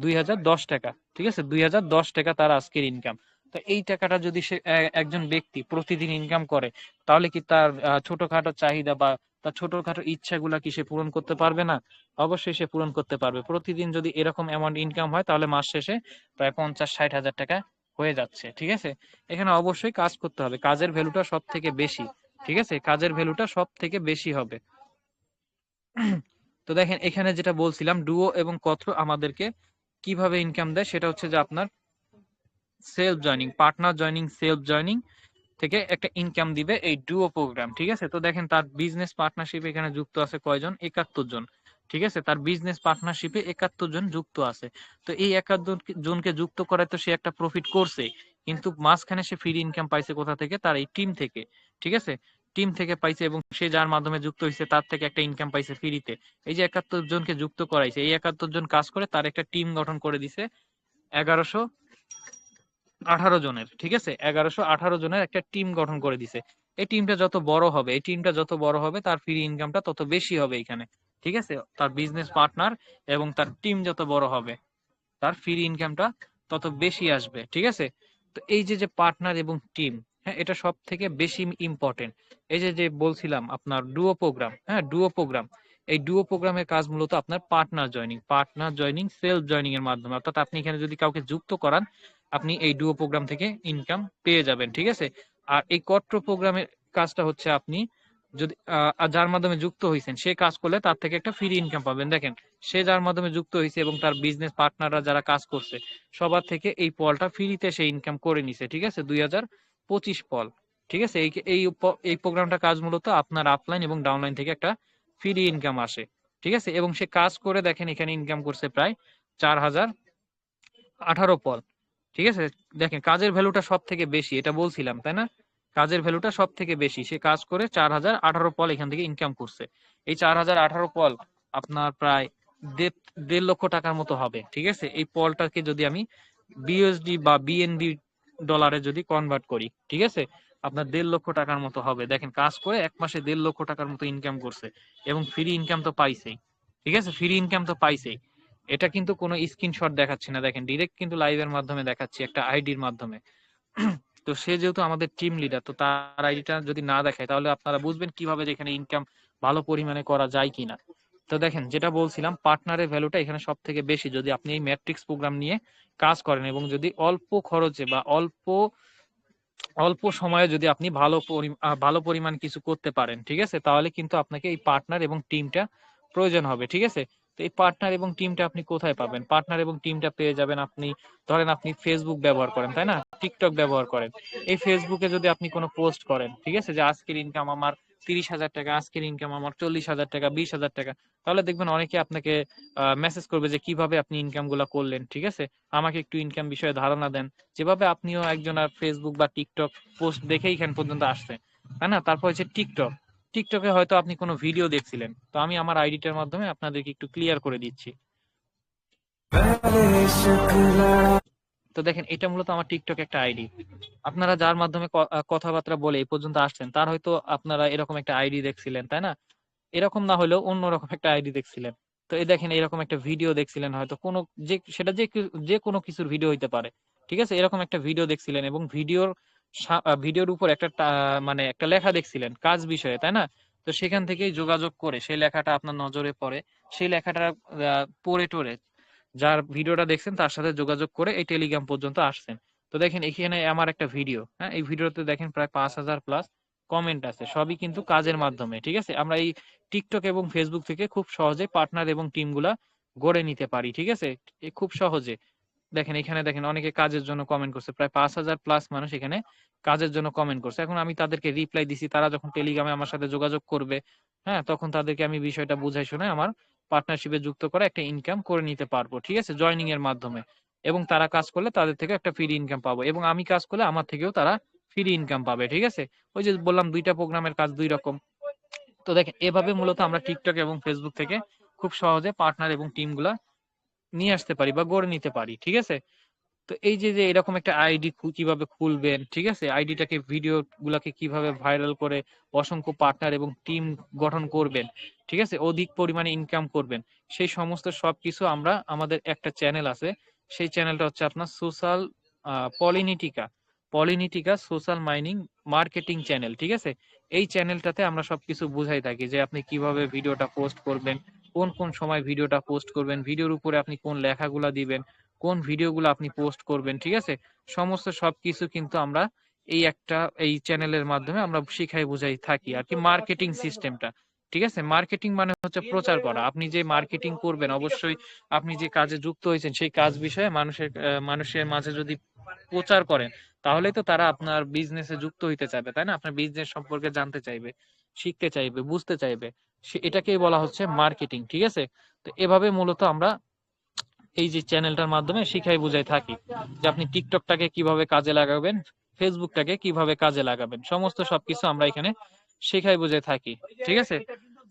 2,010 টাকা। ঠিক আছে, 2,010 টাকা তার আজকের ইনকাম। তো এই টাকাটা যদি সে একজন ব্যক্তি প্রতিদিন ইনকাম করে, তাহলে কি তার ছোটখাটো চাহিদা বা তার ছোটখাটো ইচ্ছাগুলা কি সে পূরণ করতে পারবে না? অবশ্যই সে পূরণ করতে পারবে। প্রতিদিন যদি এরকম অ্যামাউন্ট ইনকাম হয়, তাহলে মাস শেষে প্রায় 50-60 হাজার টাকা হয়ে যাচ্ছে। ঠিক আছে, এখানে অবশ্যই কাজ করতে হবে, কাজের ভ্যালুটা সব থেকে বেশি। ঠিক আছে, কাজের ভ্যালুটা সব থেকে বেশি হবে। তো দেখেন এখানে যেটা বলছিলাম, ডুও এবং কথ্র আমাদেরকে কিভাবে ইনকাম দেয়, সেটা হচ্ছে যে আপনার self joining, partner joining, self joining থেকে একটা ইনকাম দিবে এই ডুও প্রোগ্রাম। ঠিক আছে, তো দেখেন তার বিজনেস পার্টনারশিপ এখানে যুক্ত আছে কয়জন, 71 জন। ঠিক আছে, তার বিজনেস পার্টনারশিপে 71 জন যুক্ত আছে। তো এই 71 জনকে যুক্ত করে তো সে একটা প্রফিট করছে, কিন্তু মাঝখানে সে ফ্রি ইনকাম পাইছে কোথা থেকে? তার এই টিম থেকে। ঠিক আছে, টিম থেকে পাইছে, এবং সে যার মাধ্যমে যুক্ত হয়েছে তার থেকে একটা ইনকাম পাইছে ফ্রিতে। এই যে 71 জনকে যুক্ত করাইছে, এই 71 জন কাজ করে তার একটা টিম গঠন করে দিছে 1,118 জনের। ঠিক আছে, 1,118 জনের একটা টিম গঠন করে দিছে। এই টিমটা যত বড় হবে, এই টিমটা যত বড় হবে তার ফ্রি ইনকামটা তত বেশি হবে এখানে। ঠিক আছে, তার বিজনেস পার্টনার এবং তার টিম যত বড় হবে তার ফ্রি ইনকামটা তত বেশি আসবে। ঠিক আছে, তো এই যে যে পার্টনার এবং টিম, হ্যাঁ, এটা সব থেকে বেশি ইম্পর্টেন্ট। এই যে যে বলছিলাম আপনার ডুও প্রোগ্রাম, হ্যাঁ, ডুও প্রোগ্রাম, এই ডুও প্রোগ্রামের কাজ মূলত আপনার পার্টনার জয়নিং সেলফ জয়নিং এর মাধ্যমে, অর্থাৎ আপনি এখানে যদি কাউকে যুক্ত করান আপনি এই ডুও প্রোগ্রাম থেকে ইনকাম পেয়ে যাবেন, ঠিক আছে। আর এই কট্র প্রোগ্রামের কাজটা হচ্ছে আপনি যদি যার মাধ্যমে যুক্ত হয়েছেন সে কাজ করলে তার থেকে একটা ফ্রি ইনকাম পাবেন। দেখেন সে যার মাধ্যমে যুক্ত হয়েছে এবং তার বিজনেস পার্টনাররা যারা কাজ করছে সবার থেকে এই পলটা ফ্রিতে সে ইনকাম করে নিছে, ঠিক আছে, 2025 পল, ঠিক আছে। এই প্রোগ্রামটা কাজ মূলত আপনার আপলাইন এবং ডাউনলাইন থেকে একটা ফ্রি ইনকাম আসে, ঠিক আছে। এবং সে কাজ করে দেখেন এখানে ইনকাম করছে প্রায় 4018 পল, ঠিক আছে। দেখেন কাজের ভ্যালুটা সব থেকে বেশি, এটা বলছিলাম তাই না, কাজের ভ্যালুটা সব থেকে বেশি। সে কাজ করে 4018 পল এখান থেকে ইনকাম করছে। এই 4018 পল আপনার প্রায় 1.5 লক্ষ টাকার মতো হবে, ঠিক আছে। এই পলটাকে যদি আমি বিএসডি বা বিএনবি ডলারে যদি কনভার্ট করি, ঠিক আছে, আপনার 1.5 লক্ষ টাকার মতো হবে। দেখেন কাজ করে 1 মাসে 1.5 লক্ষ টাকার মতো ইনকাম করছে এবং ফ্রি ইনকাম তো পাইছেই, ঠিক আছে, ফ্রি ইনকাম তো পাইছেই। এটা কিন্তু কোনো স্ক্রিনশট দেখাচ্ছি না, দেখেন ডিরেক্ট কিন্তু লাইভের মাধ্যমে দেখাচ্ছি একটা আইডির মাধ্যমে। তো সে যেহেতু আমাদের টিম লিডার, তো তার আইডিটা যদি না দেখায় তাহলে আপনারা বুঝবেন কিভাবে যে এখানে ইনকাম ভালো পরিমাণে করা যায় কিনা। তো দেখেন যেটা বলছিলাম, পার্টনারের ভ্যালুটা এখানে সব থেকে বেশি যদি আপনি এই ম্যাট্রিক্স প্রোগ্রাম নিয়ে কাজ করেন এবং যদি অল্প খরচে বা অল্প অল্প সময়ে যদি আপনি ভালো পরিমাণ কিছু করতে পারেন, ঠিক আছে, তাহলে কিন্তু আপনাকে এই পার্টনার এবং টিমটা প্রয়োজন হবে, ঠিক আছে। তো এই পার্টনার এবং টিমটা আপনি কোথায় পাবেন? পার্টনার এবং টিমটা পেয়ে যাবেন আপনি, ধরেন আপনি ফেসবুক ব্যবহার করেন তাই না, টিকটক ব্যবহার করেন। এই ফেসবুকে যদি আপনি কোনো পোস্ট করেন, ঠিক আছে, যে আজকের ইনকাম আমার 30,000 টাকা, আজকের ইনকাম আমার 40,000 টাকা, 20,000 টাকা, তাহলে দেখবেন অনেকে আপনাকে মেসেজ করবে যে কিভাবে আপনি ইনকাম গুলা করলেন, ঠিক আছে, আমাকে একটু ইনকাম বিষয়ে ধারণা দেন। যেভাবে আপনিও একজন আর ফেসবুক বা টিকটক পোস্ট দেখেই এখান পর্যন্ত আসছেন, তাই না। তারপর হচ্ছে টিকটক, টিকটকে হয়তো আপনি কোনো ভিডিও দেখছিলেন, তো আমি আমার আইডিটার মাধ্যমে আপনাদেরকে একটু ক্লিয়ার করে দিচ্ছি। তো দেখেন এটা মূলত আমার টিকটক একটা আইডি। আপনারা যার মাধ্যমে কথাবার্তা বলে এই পর্যন্ত আসছেন তার হয়তো আপনারা এরকম একটা আইডি দেখছিলেন তাই না, এরকম না হলেও অন্যরকম একটা আইডি দেখছিলেন। তো এই দেখেন এরকম একটা ভিডিও দেখছিলেন হয়তো কোনো, যে সেটা যে কোনো কিছুর ভিডিও হইতে পারে, ঠিক আছে, এরকম একটা ভিডিও দেখছিলেন এবং ভিডিওর উপর মানে একটা লেখা দেখছিলেন কাজ বিষয়ে তাই না। তো সেখান থেকেই যোগাযোগ করে সেই লেখাটা আপনার নজরে পড়ে, সেই লেখাটা পড়ে টরে যার ভিডিওটা দেখছেন তার সাথে যোগাযোগ করে এই টেলিগ্রাম পর্যন্ত আসছেন। তো দেখেন এখানে আমার একটা ভিডিও, হ্যাঁ, এই ভিডিওতে দেখেন প্রায় 5,000 প্লাস কমেন্ট আছে, সবই কিন্তু কাজের মাধ্যমে, ঠিক আছে। আমরা এই টিকটক এবং ফেসবুক থেকে খুব সহজে পার্টনার এবং টিম গুলা গড়ে নিতে পারি, ঠিক আছে, খুব সহজে। দেখেন এখানে দেখেন অনেকে কাজের জন্য কমেন্ট করছে, প্রায় 5,000 প্লাস মানুষ এখানে কাজের জন্য কমেন্ট করছে। এখন আমি তাদেরকে রিপ্লাই দিছি, তারা যখন টেলিগ্রামে আমার সাথে যোগাযোগ করবে, হ্যাঁ, তখন তাদেরকে আমি বিষয়টা বুঝাই শুনে আমার পার্টনারশিপে যুক্ত করে একটা ইনকাম করে নিতে পারবো, ঠিক আছে, জয়নিং এর মাধ্যমে। এবং তারা কাজ করলে তাদের থেকে একটা ফ্রি ইনকাম পাবো এবং আমি কাজ করলে আমার থেকেও তারা ফ্রি ইনকাম পাবে, ঠিক আছে। ওই যে বললাম দুইটা প্রোগ্রামের কাজ দুই রকম। তো দেখেন এভাবে মূলত আমরা টিকটক এবং ফেসবুক থেকে খুব সহজে পার্টনার এবং টিম গুলা নিয়ে আসতে পারি বা গড়ে নিতে পারি, ঠিক আছে। তো এই যে যে এরকম একটা আইডি কিভাবে খুলবেন, ঠিক আছে, আইডিটাকে ভিডিও গুলাকে কিভাবে ভাইরাল করে অসংখ্য পার্টনার এবং টিম গঠন করবেন, ঠিক আছে, অধিক পরিমাণে ইনকাম করবেন, সেই সমস্ত সবকিছু আমরা আমাদের একটা চ্যানেল আছে, সেই চ্যানেলটা হচ্ছে আপনার সোশ্যাল পলিনিটিকা পলিনিটিকা সোশ্যাল মাইনিং মার্কেটিং চ্যানেল, ঠিক আছে। এই চ্যানেলটাতে আমরা সবকিছু বুঝাই থাকি যে আপনি কিভাবে ভিডিওটা পোস্ট করবেন, কোন কোন সময় ভিডিওটা পোস্ট করবেন, ভিডিওর উপরে আপনি কোন লেখাগুলা দিবেন, কোন ভিডিওগুলো আপনি পোস্ট করবেন, ঠিক আছে, সমস্ত সবকিছু কিন্তু আমরা এই চ্যানেলের মাধ্যমে আমরা শিখাই বুঝাই থাকি আর কি, মার্কেটিং সিস্টেমটা, ঠিক আছে। মার্কেটিং মানে হচ্ছে প্রচার করা। আপনি যে মার্কেটিং করবেন অবশ্যই আপনি যে কাজে যুক্ত হয়েছেন সেই কাজ বিষয়ে মানুষের মাঝে যদি প্রচার করেন তাহলেই তো তারা আপনার বিজনেসে যুক্ত হইতে চাইবে তাই না, আপনার বিজনেস সম্পর্কে জানতে চাইবে, শিখতে চাইবে, বুঝতে চাইবে। এটাকেই বলা হচ্ছে মার্কেটিং, ঠিক আছে। তো এভাবে মূলত আমরা এই যে চ্যানেলটার মাধ্যমে শিখাই বুঝাই থাকি যে আপনি টিকটকটাকে কিভাবে কাজে লাগাবেন, ফেসবুকটাকে কিভাবে কাজে লাগাবেন, সমস্ত সবকিছু আমরা এখানে শেখাই বুঝাই থাকি, ঠিক আছে।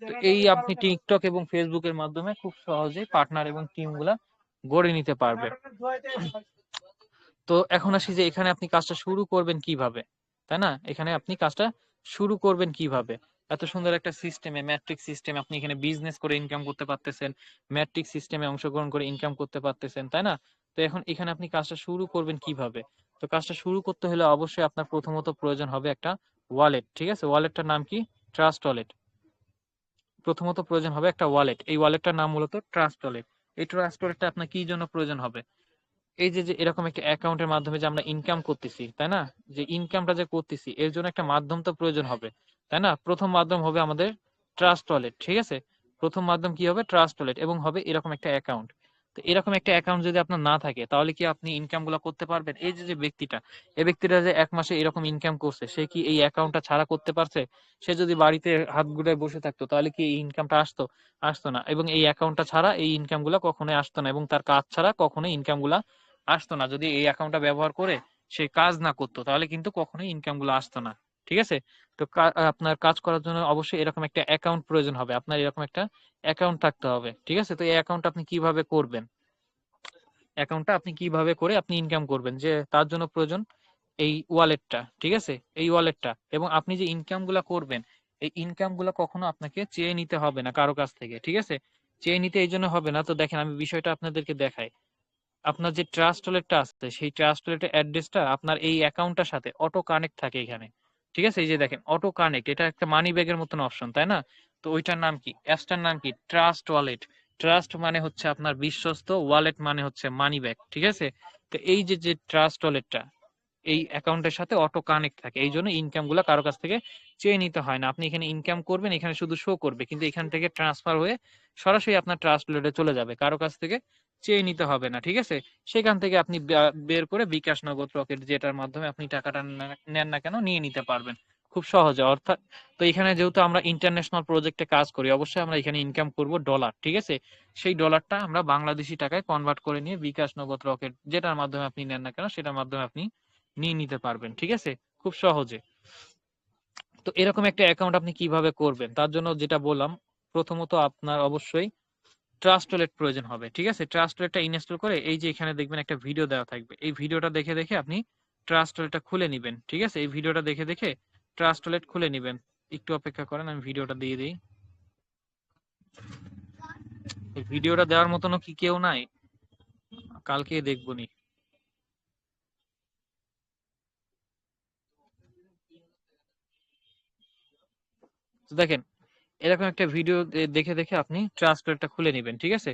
তো এই আপনি টিকটক এবং ফেসবুকের মাধ্যমে খুব সহজে পার্টনার এবং টিম গুলা গড়ে নিতে পারবেন। তো এখন আসি যে এখানে আপনি কাজটা শুরু করবেন কিভাবে, তাই না, এখানে আপনি কাজটা শুরু করবেন কিভাবে। এত সুন্দর একটা সিস্টেমে, ম্যাট্রিক্স সিস্টেম, আপনি এখানে বিজনেস করে ইনকাম করতে পারতেছেন, ম্যাট্রিক্স সিস্টেমে অংশগ্রহণ করে ইনকাম করতে পারতেছেন, তাই না। তো এখন এখানে আপনি কাজটা শুরু করবেন কিভাবে। তো কাজটা শুরু করতে হলে অবশ্যই আপনার প্রথমত প্রয়োজন হবে একটা ওয়ালেট, ঠিক আছে। ওয়ালেটটার নাম কি? Trust wallet. প্রথমত প্রয়োজন হবে একটা ওয়ালেট। এই ওয়ালেটটার নাম মূলত ট্রাস্ট ওয়ালেট। এই ট্রাস্ট ওয়ালেটটা আপনার কি জন্য প্রয়োজন হবে? এই যে এরকম একটা অ্যাকাউন্টের মাধ্যমে যে আমরা ইনকাম করতেছি, তাই না? যে ইনকামটা যে করতেছি এর জন্য একটা মাধ্যম তো প্রয়োজন হবে, তাই না? প্রথম মাধ্যম হবে আমাদের ট্রাস্ট ওয়ালেট, ঠিক আছে? প্রথম মাধ্যম কি হবে? ট্রাস্ট ওয়ালেট, এবং হবে এরকম একটা অ্যাকাউন্ট। তো এরকম একটা অ্যাকাউন্ট যদি আপনার না থাকে তাহলে কি আপনি ইনকাম গুলা করতে পারবেন? এই যে ব্যক্তিটা, এই ব্যক্তিটা যে 1 মাসে এরকম ইনকাম করছে, সে কি এই অ্যাকাউন্টটা ছাড়া করতে পারছে? সে যদি বাড়িতে হাত গুটায় বসে থাকতো তাহলে কি এই ইনকামটা আসতো? আসতো না। এবং এই অ্যাকাউন্টটা ছাড়া এই ইনকাম গুলা কখনোই আসতো না, এবং তার কাজ ছাড়া কখনোই ইনকাম গুলা আসতো না। যদি এই অ্যাকাউন্টটা ব্যবহার করে সে কাজ না করতো তাহলে কিন্তু কখনোই ইনকাম গুলো আসতো না, ঠিক আছে? তো আপনার কাজ করার জন্য অবশ্যই এরকম একটা অ্যাকাউন্ট প্রয়োজন হবে, আপনার এরকম একটা অ্যাকাউন্ট থাকতে হবে, ঠিক আছে? তো এই অ্যাকাউন্ট আপনি কিভাবে করবেন? অ্যাকাউন্টটা আপনি কিভাবে করে আপনি ইনকাম করবেন, যে তার জন্য প্রয়োজন এই ওয়ালেটটা, ঠিক আছে? এই ওয়ালেটটা, এবং আপনি যে ইনকাম গুলা করবেন এই ইনকাম গুলা কখনো আপনাকে চেয়ে নিতে হবে না কারো কাছ থেকে, ঠিক আছে? চেয়ে নিতে এই জন্য হবে না। তো দেখেন আমি বিষয়টা আপনাদেরকে দেখাই। আপনার যে ট্রাস্ট ওয়ালেটটা আছে সেই ট্রাস্ট ওয়ালেটের অ্যাড্রেসটা আপনার এই অ্যাকাউন্টটার সাথে অটো কানেক্ট থাকে এখানে, ঠিক আছে? এই যে দেখেন অটো কানেক্ট, এটা একটা মানি ব্যাগের মতন অপশন, তাই না? তো ওইটার নাম কি? অ্যাপসটার নাম কি? Trust wallet. ট্রাস্ট মানে হচ্ছে আপনার বিশ্বস্ত, ওয়ালেট মানে হচ্ছে মানি ব্যাগ, ঠিক আছে? তো এই যে যে ট্রাস্ট ওয়ালেটটা এই অ্যাকাউন্টের সাথে অটো কানেক্ট থাকে, এই জন্য ইনকাম গুলা কারো কাছ থেকে চেয়ে নিতে হয় না। আপনি এখানে ইনকাম করবেন, এখানে শুধু শো করবে, কিন্তু এখান থেকে ট্রান্সফার হয়ে সরাসরি আপনার ট্রাস্ট ওয়ালেটে চলে যাবে, কারো কাছ থেকে চেয়ে নিতে হবে না, ঠিক আছে? সেখান থেকে আপনি বের করে বিকাশ, নগদ, রকেট যেটার মাধ্যমে আপনি টাকাটা নেন না কেন নিয়ে নিতে পারবেন খুব সহজে। অর্থাৎ তো এখানে যেহেতু আমরা ইন্টারন্যাশনাল প্রজেক্টে কাজ করি, অবশ্যই আমরা এখানে ইনকাম করব ডলার, ঠিক আছে? সেই ডলারটা আমরা বাংলাদেশি টাকায় কনভার্ট করে নিয়ে বিকাশ, নগদ, রকেট যেটার মাধ্যমে আপনি নেন না কেন সেটার মাধ্যমে আপনি নিয়ে নিতে পারবেন, ঠিক আছে? খুব সহজে। তো এরকম একটা অ্যাকাউন্ট আপনি কিভাবে করবেন তার জন্য যেটা বললাম, প্রথমত আপনার অবশ্যই ট্রাস্ট ওয়ালেট প্রয়োজন হবে, ঠিক আছে? ট্রাস্ট ওয়ালেটটা ইনস্টল করে এই যে এখানে দেখবেন একটা ভিডিও দেওয়া থাকবে, এই ভিডিওটা দেখে দেখে আপনি ট্রাস্ট ওয়ালেটটা খুলে নিবেন, ঠিক আছে? এই ভিডিওটা দেখে দেখে ট্রাস্ট ওয়ালেট খুলে নিবেন। একটু অপেক্ষা করেন, আমি ভিডিওটা দিয়ে দিই। এই ভিডিওটা দেওয়ার মতনও কি কেউ নাই? কালকে দেখবো নি। তো দেখেন এরকম একটা ভিডিও দেখে দেখে আপনি ট্রাস্ট ওয়ালেটটা খুলে নিবেন, ঠিক আছে?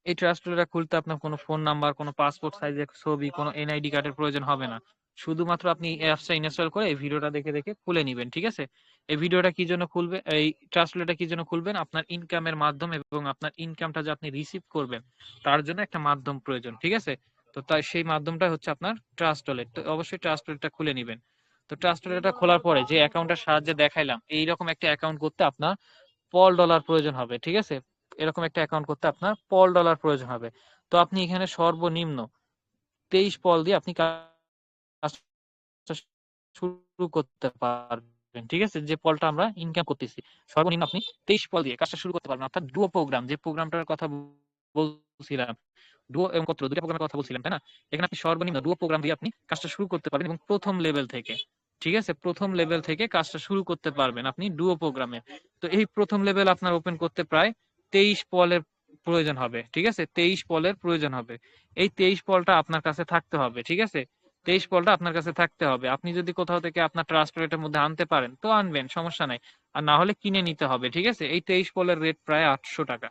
এই ট্রাস্ট ওয়ালেটটা খুলতে আপনার কোনো ফোন নাম্বার, কোনো পাসপোর্ট সাইজের ছবি, কোনো এনআইডি কার্ডের প্রয়োজন হবে না। শুধুমাত্র আপনি এই অ্যাপসটা ইনস্টল করে এই ভিডিওটা দেখে দেখে খুলে নিবেন, ঠিক আছে? এই ভিডিওটা কি জন্য খুলবে, এই ট্রাস্ট ওয়ালেটটা কি জন্য খুলবেন? আপনার ইনকামের মাধ্যম এবং আপনার ইনকামটা যে আপনি রিসিভ করবেন তার জন্য একটা মাধ্যম প্রয়োজন, ঠিক আছে? তো তাই সেই মাধ্যমটা হচ্ছে আপনার ট্রাস্ট ওয়ালেট। তো অবশ্যই ট্রাস্ট ওয়ালেটটা খুলে নিবেন। তো ট্রাস্ট ওয়ালেটটা খোলার পরে যে অ্যাকাউন্টের সাহায্যে দেখাইলাম, এইরকম একটা অ্যাকাউন্ট করতে আপনার $1 প্রয়োজন হবে, ঠিক আছে? এরকম একটা অ্যাকাউন্ট করতে আপনার $1 প্রয়োজন হবে। তো আপনি এখানে সর্বনিম্ন 23 পল দিয়ে আপনি কাজটা শুরু করতে পারবেন, ঠিক আছে? যে পলটা আমরা ইনকাম করতেছি, সর্বনিম্ন আপনি 23 পল দিয়ে কাজটা শুরু করতে পারবেন। অর্থাৎ ডুও প্রোগ্রাম, যে প্রোগ্রামটার কথা বলছিলাম, ডুও এবং কত্র দুইটা প্রোগ্রামের কথা বলছিলাম, তাই না? এখানে আপনি সর্বনিম্ন ডুও প্রোগ্রাম দিয়ে আপনি কাজটা শুরু করতে পারবেন, এবং প্রথম লেভেল থেকে, ঠিক আছে? প্রথম লেভেল থেকে কাজটা শুরু করতে পারবেন আপনি ডুও প্রোগ্রামে। তো এই প্রথম লেভেল আপনার ওপেন করতে প্রায় 23 পলের প্রয়োজন হবে, ঠিক আছে? 23 পলের প্রয়োজন হবে। এই 23 পলটা আপনার কাছে থাকতে হবে, ঠিক আছে? 23 পলটা আপনার কাছে থাকতে হবে। আপনি যদি কোথাও থেকে আপনার ট্রাস্ট ওয়ালেটের মধ্যে আনতে পারেন তো আনবেন, সমস্যা নাই। আর না হলে কিনে নিতে হবে, ঠিক আছে? এই 23 পলের রেট প্রায় 800 টাকা,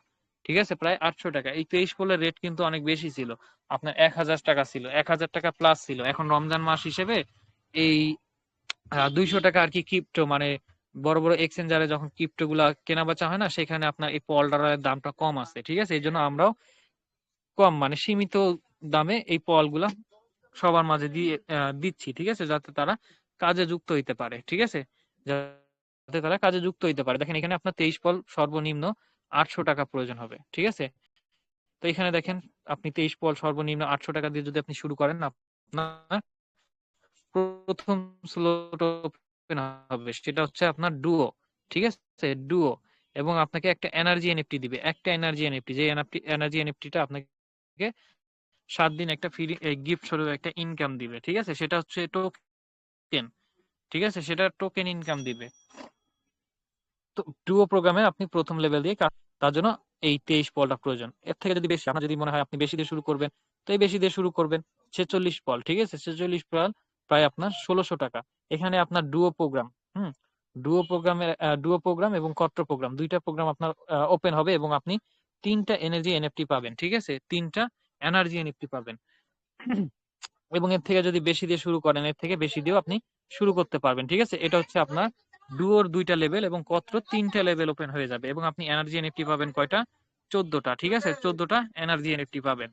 ঠিক আছে? প্রায় 800 টাকা। এই 23 পলের রেট কিন্তু অনেক বেশি ছিল, আপনার 1000 টাকা ছিল, 1000 টাকা প্লাস ছিল। এখন রমজান মাস হিসেবে এই 200 টাকা আর কি ক্রিপ্টো, মানে বড় বড় এক্সচেঞ্জারে যখন ক্রিপ্টো গুলা কেনা বেচা হয় না, সেখানে আপনার এই পলটার দামটা কম আছে, ঠিক আছে? এই জন্য আমরাও কম, মানে সীমিত দামে এই পলগুলা সবার মাঝে দিয়ে দিচ্ছি, ঠিক আছে? যাতে তারা কাজে যুক্ত হইতে পারে, ঠিক আছে? যাতে তারা কাজে যুক্ত হইতে পারে। দেখেন এখানে আপনার 23 পল সর্বনিম্ন 800 টাকা প্রয়োজন হবে, ঠিক আছে? তো এখানে দেখেন আপনি 23 পল সর্বনিম্ন 800 টাকা দিয়ে যদি আপনি শুরু করেন, আপনার প্রথম স্লট ওপেন হবে, সেটা হচ্ছে আপনার ডুও, ঠিক আছে? ডুও, এবং আপনাকে একটা এনার্জি এনএফটি দিবে, একটা এনার্জি এনএফটি, যে এনার্জি এনএফটিটা আপনাকে 7 দিন একটা ফ্রি গিফট স্বরূপ একটা ইনকাম দিবে, ঠিক আছে? সেটা হচ্ছে টোকেন, ঠিক আছে? সেটা টোকেন ইনকাম দিবে। তো ডুও প্রোগ্রামে আপনি প্রথম লেভেল দিয়ে তার জন্য এই 23 পলটা প্রয়োজন। এর থেকে যদি বেশি, আপনার যদি মনে হয় আপনি বেশি দিয়ে শুরু করবেন, তো এই বেশি দিয়ে শুরু করবেন। 46 পল, ঠিক আছে? 46 পল প্রায় আপনার 1600 টাকা। এখানে আপনার ডুও প্রোগ্রাম, হুম, ডুও প্রোগ্রাম এবং কট্র প্রোগ্রাম, দুইটা প্রোগ্রাম আপনার ওপেন হবে এবং আপনি 3টা এনার্জি এনএফটি পাবেন। ঠিক আছে, 3টা এনার্জি এনএফটি পাবেন। এবং এর থেকে যদি বেশি দিয়ে শুরু করেন, এর থেকে বেশি দিয়েও আপনি শুরু করতে পারবেন। ঠিক আছে, এটা হচ্ছে আপনার ডুয়োর 2টা লেভেল এবং কট্র 3টা লেভেল ওপেন হয়ে যাবে এবং আপনি এনার্জি এনএফটি পাবেন কয়টা? 14টা। ঠিক আছে, 14টা এনার্জি এনএফটি পাবেন।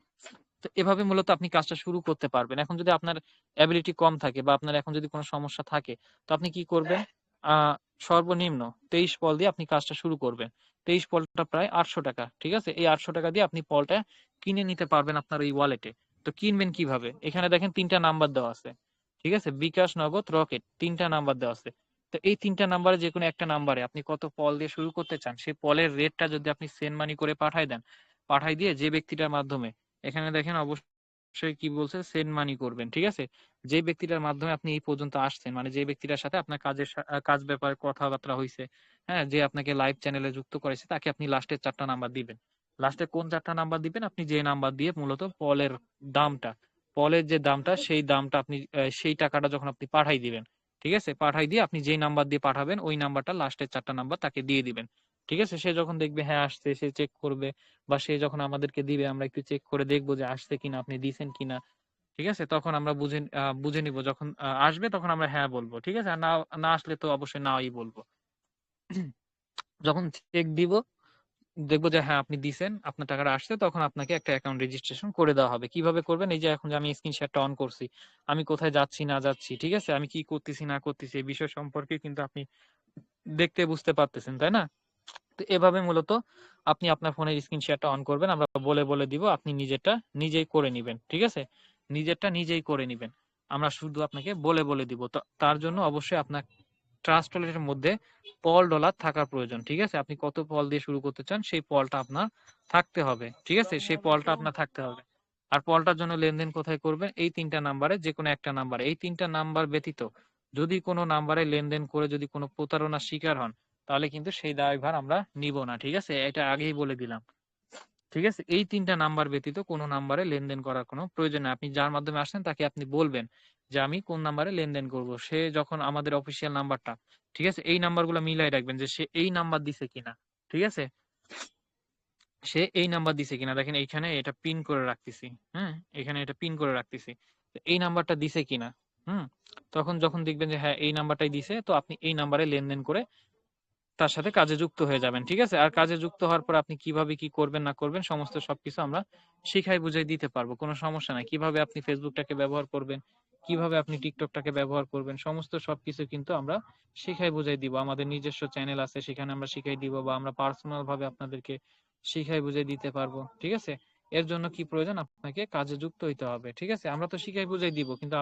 তো এভাবে মূলত আপনি কাজটা শুরু করতে পারবেন। এখন যদি আপনার অ্যাবিলিটি কম থাকে বা আপনার এখন যদি কোনো সমস্যা থাকে, তো আপনি কি করবেন? সর্বনিম্ন 23 পল দিয়ে আপনি কাজটা শুরু করবেন। 23 পলটা প্রায় 800 টাকা। ঠিক আছে, এই 800 টাকা দিয়ে আপনি পলটা কিনে নিতে পারবেন আপনার ওই ওয়ালেটে। তো কিনবেন কিভাবে? এখানে দেখেন 3টা নাম্বার দেওয়া আছে। ঠিক আছে, বিকাশ, নগদ, রকেট, 3টা নাম্বার দেওয়া আছে। তো এই 3টা নাম্বারে যে কোনো একটা নাম্বারে আপনি কত পল দিয়ে শুরু করতে চান, সেই পলের রেটটা যদি আপনি সেন্ড মানি করে পাঠাই দেন, পাঠাই দিয়ে যে ব্যক্তিটার মাধ্যমে, এখানে দেখেন অবশ্যই কি বলছে, সেন্ড মানি করবেন। ঠিক আছে, যে ব্যক্তিটার মাধ্যমে আপনি এই পর্যন্ত আসছেন, মানে যে ব্যক্তিটার সাথে আপনার কাজ ব্যাপারে কথাবার্তা হয়েছে, হ্যাঁ, যে আপনাকে লাইভ চ্যানেলে যুক্ত করেছে, তাকে আপনি লাস্টের 4টা নাম্বার দিবেন। লাস্টে কোন 4টা নাম্বার দিবেন? আপনি যে নাম্বার দিয়ে মূলত পলের দামটা, পলের যে দামটা, সেই দামটা আপনি সেই টাকাটা যখন আপনি পাঠাই দিবেন, ঠিক আছে, পাঠাই দিয়ে আপনি যেই নাম্বার দিয়ে পাঠাবেন ওই নাম্বারটা লাস্টের 4টা নাম্বার তাকে দিয়ে দিবেন। ঠিক আছে, সে যখন দেখবে হ্যাঁ আসছে, সে চেক করবে, বা সে যখন আমাদেরকে দিবে আমরা একটু চেক করে দেখবো যে আসছে কিনা, আপনি দিছেন কিনা। ঠিক আছে, তখন আমরা বুঝে নিব, যখন আসবে তখন আমরা হ্যাঁ বলবো। ঠিক আছে, আর না না আসলে তো অবশ্যই নাই বলবো। যখন চেক দিব, দেখবো যে হ্যাঁ আপনি দিছেন, আপনার টাকাটা আসছে, তখন আপনাকে একটা অ্যাকাউন্ট রেজিস্ট্রেশন করে দেওয়া হবে। কিভাবে করবেন? এই যে এখন যে আমি স্ক্রিন শেয়ারটা অন করছি, আমি কোথায় যাচ্ছি না যাচ্ছি, ঠিক আছে, আমি কি করতেছি না করতেছি, এই বিষয় সম্পর্কে কিন্তু আপনি দেখতে বুঝতে পারতেছেন, তাই না? তো এভাবে মূলত আপনি আপনার ফোনের স্ক্রিন শেয়ারটা অন করবেন, আমরা বলে বলে দিব, আপনি নিজেরটা নিজেই করে নিবেন। ঠিক আছে, নিজেরটা নিজেই করে নিবেন, আমরা শুধু আপনাকে বলে বলে দিব। তো তার জন্য অবশ্যই আপনার ট্রাস্ট ওয়ালেটের মধ্যে পল ডলার থাকার প্রয়োজন। ঠিক আছে, আপনি কত পল দিয়ে শুরু করতে চান সেই পলটা আপনার থাকতে হবে। ঠিক আছে, সেই পলটা আপনার থাকতে হবে। আর পলটার জন্য লেনদেন কোথায় করবেন? এই 3টা নাম্বারে যে কোনো একটা নাম্বারে। এই 3টা নাম্বার ব্যতীত যদি কোনো নাম্বারে লেনদেন করে যদি কোনো প্রতারণার শিকার হন, তাহলে কিন্তু সেই দায়ভার আমরা নিব না। ঠিক আছে, এটা আগেই বলে দিলাম। ঠিক আছে, এই 3টা নাম্বার ব্যতীত কোনো নাম্বারে লেনদেন করার কোনো প্রয়োজন নেই। আপনি যার মাধ্যমে আসছেন তাকে আপনি বলবেন যে আমি কোন নাম্বারে লেনদেন করব। সে যখন আমাদের অফিসিয়াল নাম্বারটা, ঠিক আছে, এই নাম্বারগুলো মিলাই রাখবেন যে সে এই নাম্বার দিছে কিনা। ঠিক আছে, সে এই নাম্বার দিছে কিনা, দেখেন এইখানে এটা পিন করে রাখতেছি। হ্যাঁ, এখানে এটা পিন করে রাখতেছি, এই নাম্বারটা দিছে কিনা। হুম, তখন যখন দেখবেন যে হ্যাঁ এই নাম্বারটাই দিছে, তো আপনি এই নাম্বারে লেনদেন করে তার সাথে কাজে যুক্ত হয়ে যাবেন। ঠিক আছে, আর কাজে যুক্ত হওয়ার পর আপনি কিভাবে কি করবেন না করবেন সমস্ত সবকিছু আমরা শিখাই বুঝাই দিতে পারবো, কোনো সমস্যা নাই। কিভাবে আপনি ফেসবুকটাকে ব্যবহার করবেন, কিভাবে আপনি টিকটকটাকে ব্যবহার করবেন, সমস্ত সবকিছু কিন্তু আমরা শিখাই বুঝাই দিব। আমাদের নিজস্ব চ্যানেল আছে, সেখানে আমরা শিখাই দিব, বা আমরা পার্সোনাল ভাবে আপনাদেরকে শিখাই বুঝাই দিতে পারবো। ঠিক আছে, এর জন্য কি প্রয়োজন? আপনাকে কাজে যুক্ত হইতে হবে। ঠিক আছে, আমরা তো শিখাই বুঝাই দিব, কিন্তু